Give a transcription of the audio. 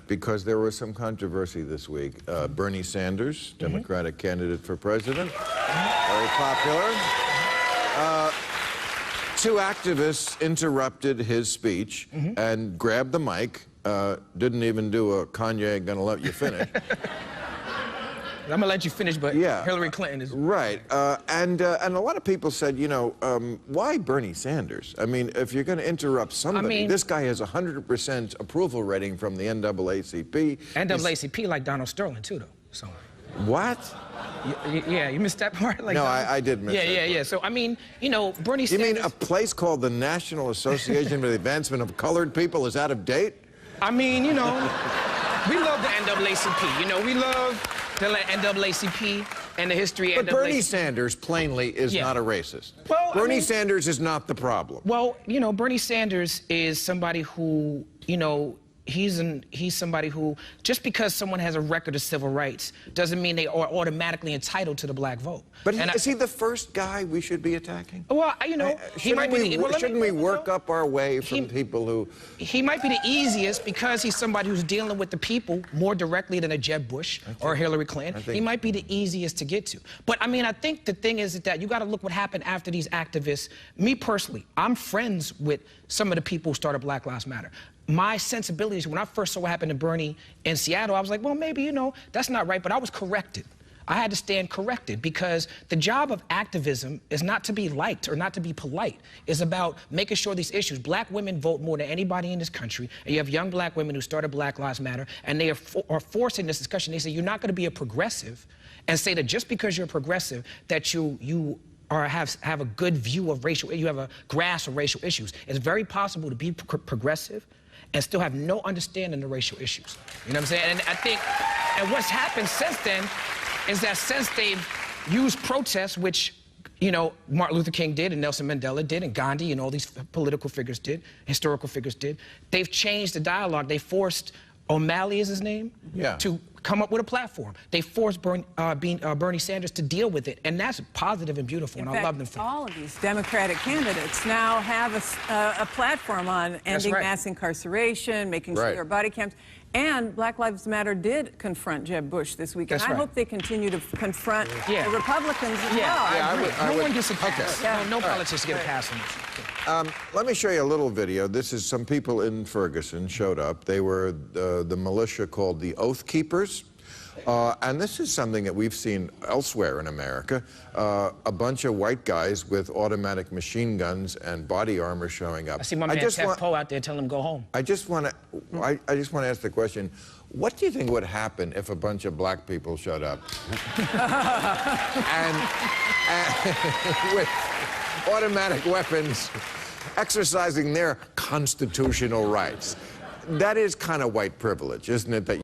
Because there was some controversy this week. Bernie Sanders, Democratic candidate for president, very popular. Two activists interrupted his speech and grabbed the mic, didn't even do a Kanye gonna let you finish. I'm gonna let you finish, but yeah. Hillary Clinton is... Right, and a lot of people said, you know, why Bernie Sanders? I mean, if you're gonna interrupt somebody, this guy has 100% approval rating from the NAACP. NAACP like Donald Sterling, too, though, so... What? Yeah, you missed that part? Like no, I did miss that part. Yeah. So, I mean, you know, Bernie Sanders... You mean a place called the National Association for the Advancement of Colored People is out of date? I mean, you know, we love the NAACP. You know, we love the NAACP and the history of NAACP. But Bernie Sanders, plainly, is not a racist. Well, Bernie Sanders is not the problem. Well, you know, Bernie Sanders is somebody who, you know, he's somebody who, just because someone has a record of civil rights doesn't mean they are automatically entitled to the black vote. But is he the first guy we should be attacking? Well, you know, he might be... Shouldn't we work up our way from people who... He might be the easiest because he's somebody who's dealing with the people more directly than a Jeb Bush or Hillary Clinton. He might be the easiest to get to. But, I mean, I think the thing is that you got to look what happened after these activists. Me, personally, I'm friends with some of the people who started Black Lives Matter. My sensibilities, when I first saw what happened to Bernie in Seattle, I was like, well, maybe, you know, that's not right, but I was corrected. I had to stand corrected because the job of activism is not to be liked or not to be polite. It's about making sure these issues. Black women vote more than anybody in this country, and you have young black women who started Black Lives Matter, and they are forcing this discussion. They say you're not going to be a progressive and say that just because you're a progressive that you have a good view of racial, you have a grasp of racial issues. It's very possible to be progressive and still have no understanding of racial issues. You know what I'm saying? And I think, and what's happened since then is that since they've used protests, which, you know, Martin Luther King did and Nelson Mandela did and Gandhi and all these political figures did, historical figures did, they've changed the dialogue. They forced O'Malley, is his name, to come up with a platform. They forced Bernie Sanders to deal with it, and that's positive and beautiful, and I love them for it. All of these Democratic candidates now have a platform on ending mass incarceration, making sure there are body cams, and Black Lives Matter did confront Jeb Bush this week, and I hope they continue to confront the Republicans as well. No one gets a pass. No politicians get a pass on this. Let me show you a little video. This is some people in Ferguson showed up. They were the militia called the Oath Keepers. And this is something that we've seen elsewhere in America. A bunch of white guys with automatic machine guns and body armor showing up. I see my man Ted Poe out there telling him go home. I just want to ask the question, what do you think would happen if a bunch of black people showed up? and with automatic weapons, exercising their constitutional rights? That is kind of white privilege, isn't it? That